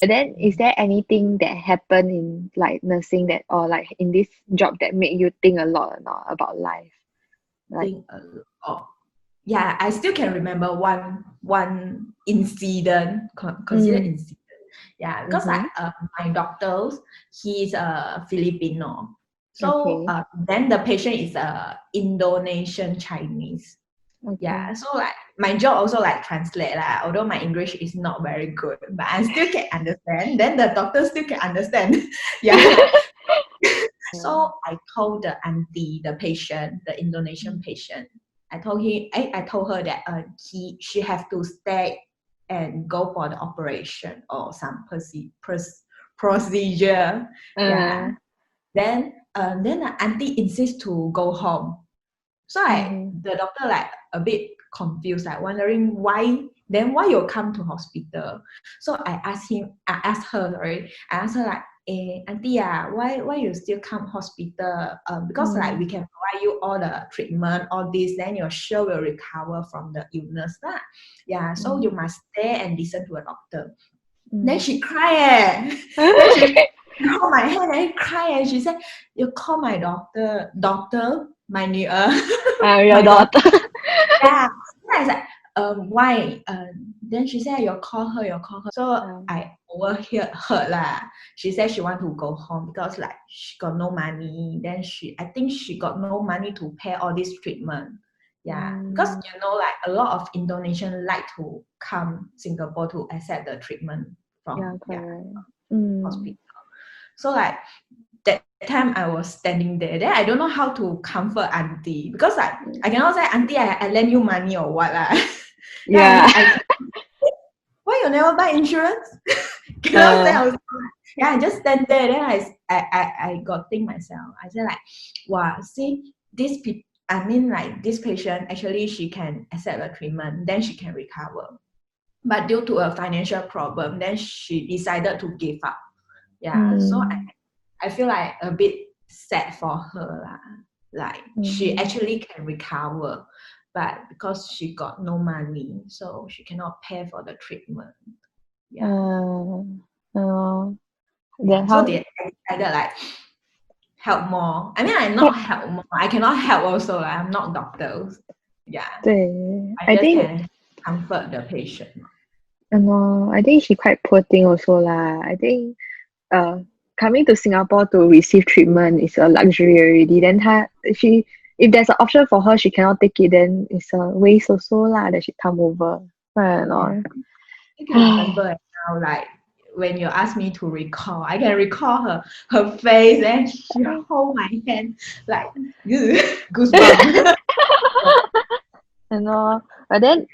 And then is there anything that happened in like nursing that or like in this job that made you think a lot or not about life? Like Think oh, yeah, I still can remember one incident, considered mm, incident. Yeah, because mm-hmm. my doctor, he's a Filipino. So Okay. then the patient is a Indonesian Chinese. Okay. Yeah, so like my job also like translate lah. Although my English is not very good, but I still can understand. Then the doctor still can understand. Yeah. So I told the auntie, the patient, the Indonesian Mm. patient, I told her that she have to stay and go for the operation or some procedure. Uh, Yeah. Then the auntie insists to go home. So mm-hmm. the doctor like a bit confused, like wondering why you come to hospital. So I asked her, sorry, I asked her like, auntie, why you still come hospital? Because like Mm, we can provide you all the treatment, all this, then you sure will recover from the illness lah. Yeah, so mm, you must stay and listen to a doctor. Then mm. she cried. Then she hold my hand and cry and she said, you call my doctor, my 女儿, Your my daughter. daughter. Yeah. Then I was like, why? Then she said, you call her, you call her. So Um, I overheard her lah. She said she want to go home because like she got no money. Then I think she got no money to pay all this treatment. Yeah, because mm, like a lot of Indonesian like to come Singapore to accept the treatment yeah, from correct. Mm. hospital. So like that time I was standing there. Then I don't know how to comfort auntie because like I cannot say auntie I lend you money or what lah. Then Yeah. why you never buy insurance? Cannot say Uh, I was yeah, I just stand there. Then I got think myself. I said like, wow, see this people. I mean like this patient actually she can accept the treatment, then she can recover. But due to a financial problem, then she decided to give up. Yeah, so mm, I feel like a bit sad for her lah. Like she mm, actually can recover, but because she got no money, so she cannot pay for the treatment. Yeah, uh, uh, then yeah. So how? they decided like help more. I mean, I not help more. I cannot help also. Like, I'm not doctor. Yeah, 对 I I just think can comfort the patient. I think she quite poor thing also lah. I think uh coming to Singapore to receive treatment is a luxury already. Then she if there's an option for her she cannot take it, then it's a waste also lah that she come over. Right or Yeah, not? I can remember now. Like when you ask me to recall, I can recall her face and she hold my hand like goosebumps. But then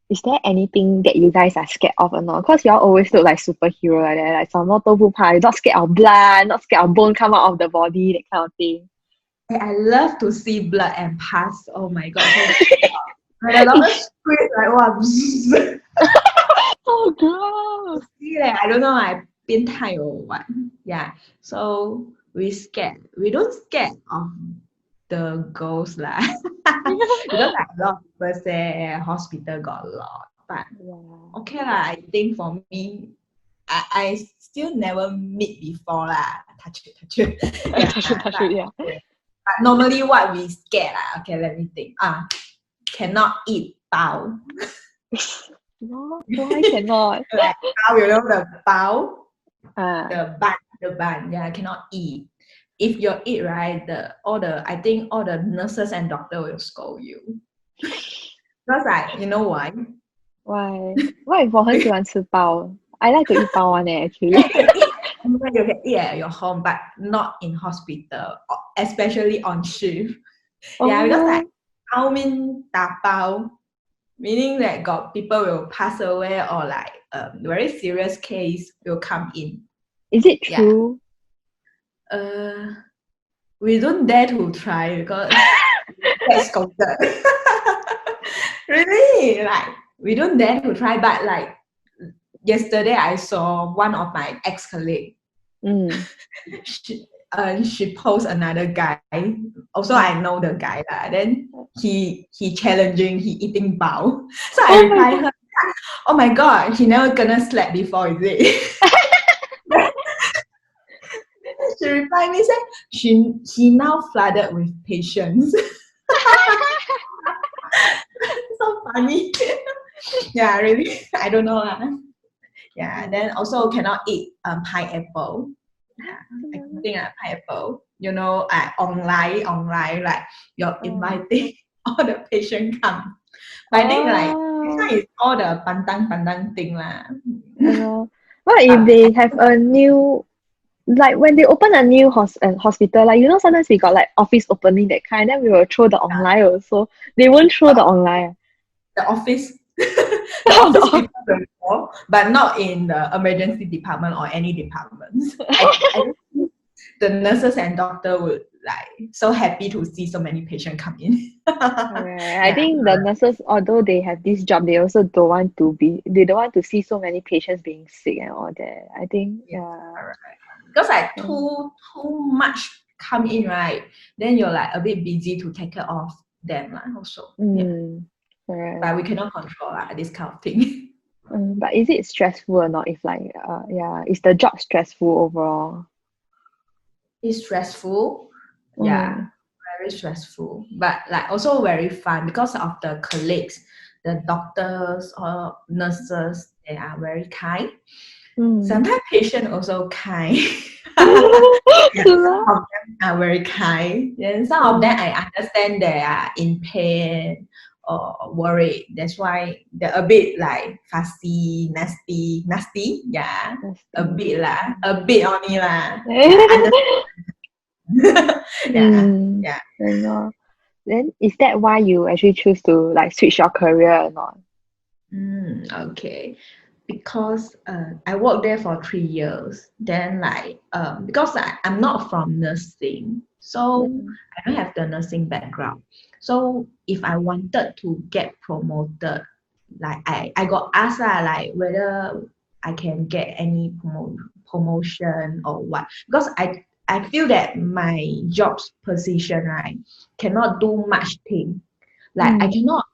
is there anything that you guys are scared of or not? Because y'all always look like superhero like that, like 什么都不怕, you're not scared of blood, not scared of bone come out of the body, that kind of thing. I love to see blood and pus. Oh my god, so when the doctor squeeze like wow, Oh gross. see like, I don't know, like 变态 or what. Yeah, so we don't scared of the ghost lah. Because like a lot of people say hospital got a lot, but Yeah. okay lah. I think for me, I still never meet before lah. Touch it, touch it. Yeah, Touch wood, yeah. but normally what we scared lah. Okay, let me think. Cannot eat bao. No, why cannot? Like bao, you know the bao, Ah, the bun. Yeah, cannot eat. If you eat right, I think all the nurses and doctor will scold you. Because like you know why? why? Why 我很喜欢吃包. I like to eat 包 one actually. You can eat at your home, but not in hospital, especially on shift. Yeah, because like Oh, 包 mean 打包, meaning that got people will pass away or like very serious case will come in. is it Yeah. true? Uh, we don't dare to try because get scolded. Really, like we don't dare to try. But like yesterday, I saw one of my ex-colleague. Mm. She post another guy. Also, I know the guy lah. Then he challenging, he eating bao. So I Oh my reply god. her. oh my god, he never gonna sleep before, is it? She replied me said he now flooded with patients. So funny. Yeah, really. I don't know lah. Yeah, then also cannot eat pineapple. Yeah, including pineapple. You know, online, like you're inviting all the patient come. But I think like this one is all the pantang thing lah. What if they have a new, like when they open a new hospital, like sometimes we got like office opening that kind, then we will throw the online also. They won't throw the online. The office, the office people will go, but not in the emergency department or any departments. I think the nurses and doctor would like so happy to see so many patients come in. Right. I think the nurses, although they have this job, they also don't want to see so many patients being sick and all that. I think because like too much come in, right? Then you're like a bit busy to take care of them also. Right. But we cannot control this kind of thing. But is it stressful or not? If like is the job stressful overall? It's stressful. Yeah, very stressful. But like also very fun because of the colleagues, the doctors or nurses, they are very kind. Sometimes patients also kind. Some of them are very kind. Then some of them I understand they are in pain or worried. That's why they're a bit like fussy, nasty. Yeah, a bit only lah. Yeah. Then is that why you actually choose to like switch your career or not? Okay. Because I worked there for 3 years. Then like because I'm not from nursing, so I don't have the nursing background. So if I wanted to get promoted, like I got asked like whether I can get any promotion or what. Because I feel that my job's position, right, cannot do much thing. Like I cannot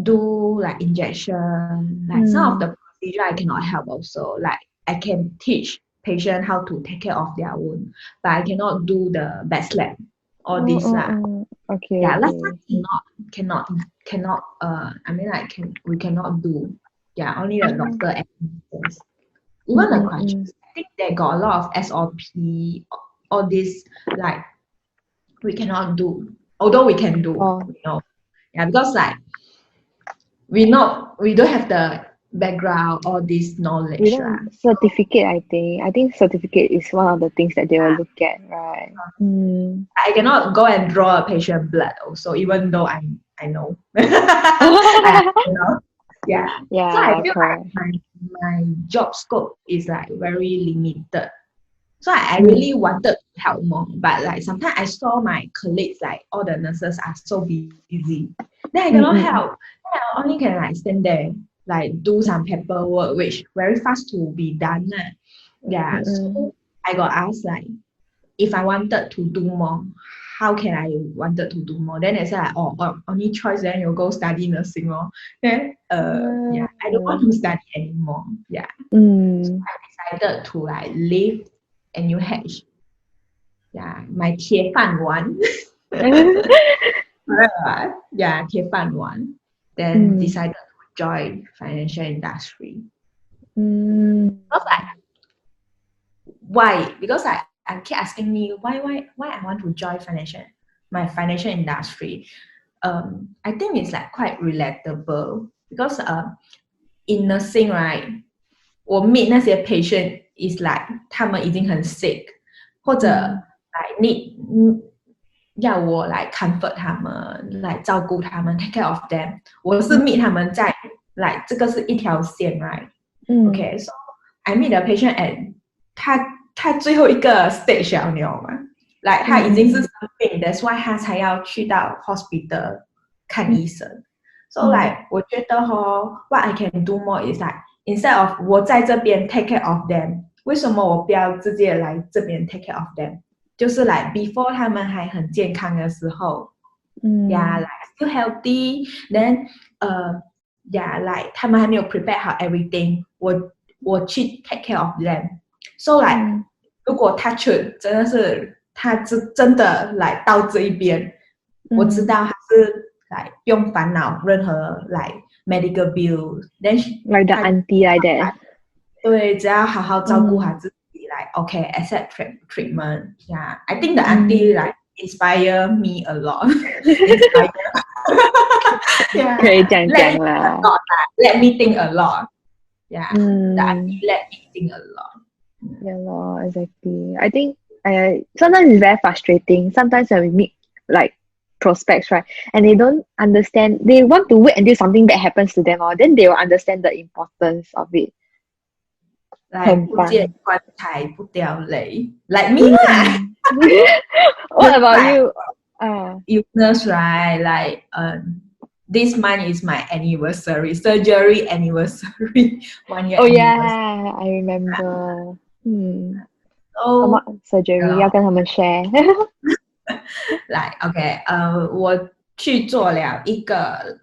do like injection, like some of the procedure I cannot help also. Like I can teach patient how to take care of their wound, but I cannot do the back slap, all this lah. Okay. Yeah, last time cannot I mean like we cannot do. Yeah, only the doctor and nurses. Even the crutches, I think they got a lot of SOP, all this like we cannot do. Although we can do, Yeah, because like we don't have the background or this knowledge. We don't certificate, I think certificate is one of the things that they will look at, right? I cannot go and draw a patient blood also, even though I know. I know. Yeah. So I feel like my job scope is like very limited. So I really wanted to help more, but like sometimes I saw my colleagues, like all the nurses are so busy. Then I cannot help. Then I only can like stand there, like do some paperwork, which very fast to be done. Yeah. So I got asked like if I wanted to do more, how can I wanted to do more? Then they said like, only choice then you go study nursing. Then I don't want to study anymore. Yeah. So I decided to like leave NUH. Yeah, my 铁饭碗. Yeah, 铁饭碗. Then decided to join financial industry. Because why? Because I keep asking me why I want to join my financial industry. I think it's like quite relatable because in nursing, right, 我 meet 那些 patient is like 他们已经很 sick 或者 like need 要我来 comfort 他们来照顾他们 take care of them 我是 meet 他们在 like 这个是一条线 right okay so I meet the patient at 他最后一个 stage 了你知道吗 like 他已经是生病 that's why 他才要去到 hospital 看医生 so like 我觉得what I can do more is like instead of 我在这边 take care of them 为什么我不要直接来这边 take care of them 就是 like before 他们还很健康的时候yeah like still healthy then yeah, like 他们还没有 prepare 好 everything，我去 take care of them。So like，如果 touch wood 真的是他真的来到这一边，我知道他是来不用烦恼任何like medical bill，then like the auntie like that. 对，只要好好照顾好自己，like okay accept treatment。Yeah, I think the auntie like inspire me a lot. Inspire. Yeah. 可以这样讲啦。Let me think a lot. Yeah. The auntie let me think a lot. Yeah, lor, exactly. I think sometimes it's very frustrating. Sometimes when we meet like prospects, right, and they don't understand, they want to wait until something bad happens to them, or then they will understand the importance of it. 来不见棺材不掉泪 ，like me 啦。What about you? Illness, right? Like this month is my anniversary, surgery anniversary, 1 year. Oh yeah, I remember. So surgery 要跟他们 share. like okay, 我去做了一个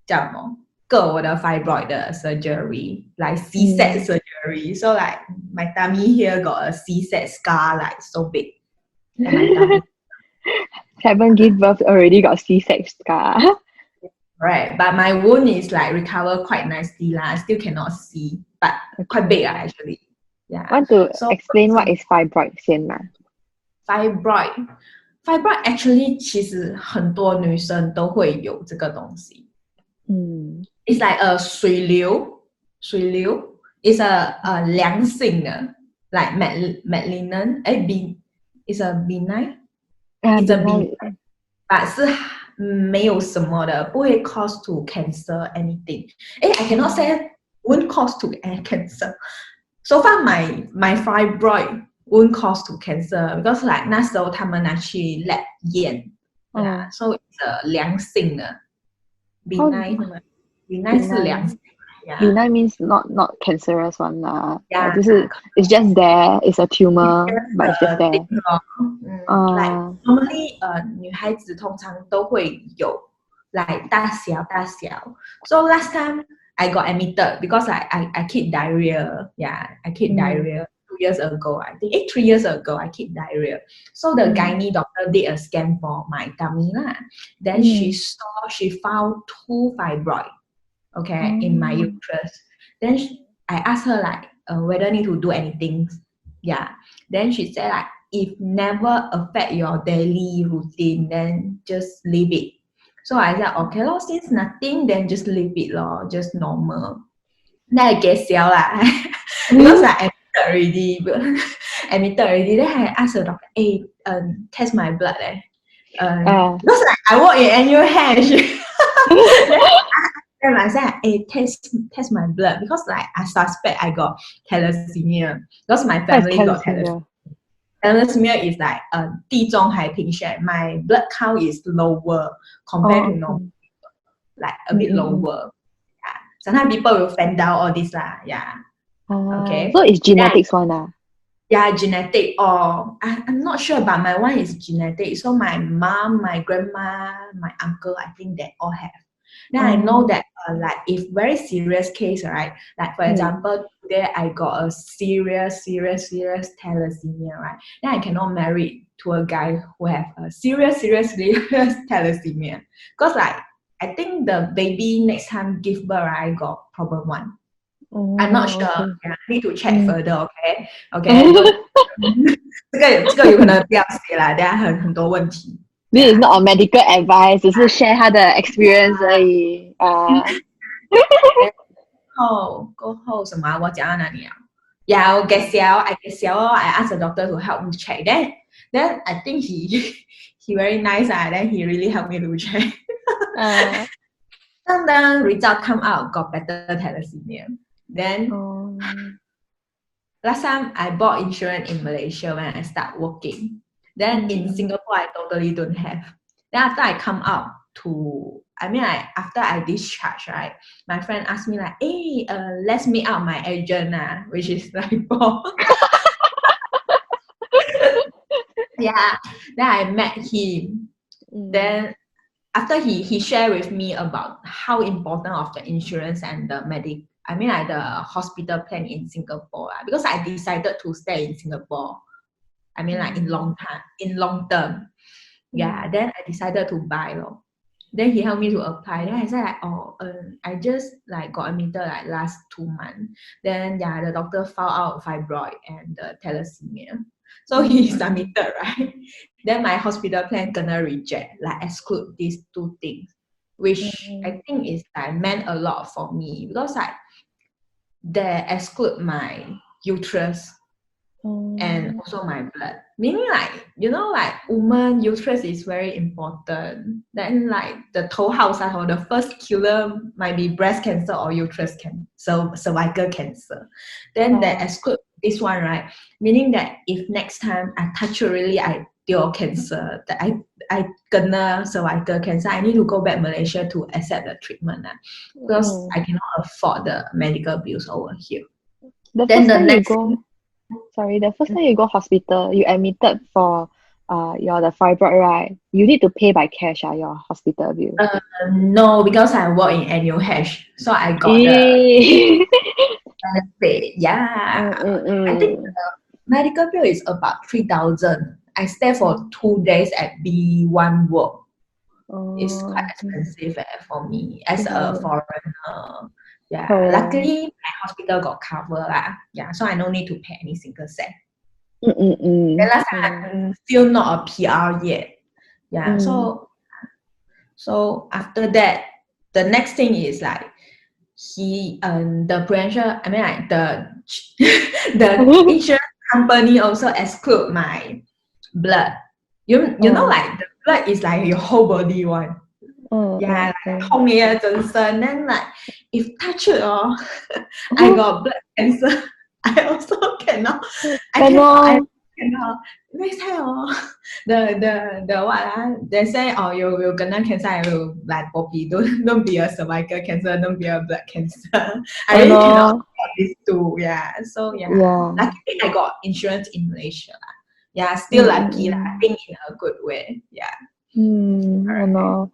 叫什么？割我的 fibroid 的 surgery, like C-set surgery. So like my tummy here got a C-set scar, like so big. And my tummy. Haven't give birth already got C-section scar. Right, but my wound is like recover quite nicely lah. Still cannot see, but quite big actually. Yeah. Want to explain what is fibroid 先吗？ Fibroid actually 其实很多女生都会有这个东西。It's like a 水流 is a 良性的 like malignant it's a benign it's a benign but 是没有什么的，不会 cause to cancer anything. I cannot say won't cause to cancer. So far my fibroid won't cause to cancer because like 那时候他们拿去 lab 验，so it's a 良性的 benign 是良性。Benign means not cancerous one lah. Yeah, 就是 it's just there, it's a tumor, but it's just there. Like normally 女孩子通常都会有 like 大小。So last time I got admitted because I keep diarrhea. Yeah, I keep diarrhea 2 years ago. I think 3 years ago I keep diarrhea. So the gynae doctor did a scan for my tummy lah. Then she found 2 fibroid. Okay, in my uterus. Then I asked her like whether need to do anything. Yeah. Then she said like if never affect your daily routine, then just leave it. So I said okay lor, since nothing, then just leave it lor, just normal. Then I guess lah. Because I admitted already. Then I asked the doctor, hey, test my blood. Because like, I work in annual hash. Then I said, hey, test my blood because like I suspect I got thalassemia because my family got thalassemia. Thalassemia is like 地中海贫血. My blood count is lower compared to normal, like a bit lower. Yeah. Sometimes people will fan down all this lah. Yeah. Okay. So it's genetics one lah. Yeah, genetic or I'm not sure, but my one is genetic. So my mom, my grandma, my uncle, I think they all have. Then I know that like if very serious case, right? Like for example, today I got a serious thalassemia, right? Then I cannot marry to a guy who have a serious thalassemia. Because like I think the baby next time give birth, right, got problem one. I'm not sure. Okay. Yeah, need to check further. Okay. 这个有可能不要写啦，等下很多问题。This is not a medical advice, 只是 share 他的 experience 而已。过後什麼？我講到哪裡啊？ Yeah, I get I asked the doctor to help me check. Then I think he very nice. Then he really helped me to check. And then result come out, got better thalassemia. Then last time I bought insurance in Malaysia when I start working. Then in Singapore, I totally don't have. Then after I come out after I discharge, right? My friend asked me like, hey, let's meet out my agent, which is like Paul. Yeah. Then I met him. Then after he shared with me about how important of the insurance and the like the hospital plan in Singapore, because I decided to stay in Singapore. Like in long term. Yeah, then I decided to buy. Then he helped me to apply. Then I said like, I just like got admitted like last 2 months. Then the doctor found out fibroid and the thalassemia. So he submitted, right? Then my hospital plan gonna reject, like exclude these two things, which I think is like meant a lot for me, because like they exclude my uterus and also my blood. Meaning like, like woman uterus is very important. Then like the 头号 or the first killer might be breast cancer or uterus cancer, cervical cancer. Then they exclude this one, right? Meaning that if next time I touch really I deal cancer, that I kena cervical cancer, I need to go back Malaysia to accept the treatment, because I cannot afford the medical bills over here. The first time you go hospital, you admitted for the fibroid, right? You need to pay by cash, your hospital bill. No, because I work in NUH, so I got the benefit. Yeah, I think the medical bill is about 3,000. I stay for 2 days at B1 ward. It's quite expensive for me as a foreigner. Yeah, luckily my hospital got cover lah. Yeah, so I no need to pay any single cent. The last time I'm still not a PR yet. Yeah, so after that, the next thing is like the prudential, like the insurance company also exclude my blood. You know, like the blood is like your whole body one. Like 痛也真身. Then like if touch it, I got blood cancer, I also cannot. I cannot. Next time, the what they say, you gonna cancer, I will like Bobby, don't be a cervical cancer, don't be a blood cancer. I really cannot afford these two. Yeah, so luckily I got insurance in Malaysia. Yeah, still lucky. I think in a good way. Yeah. I know.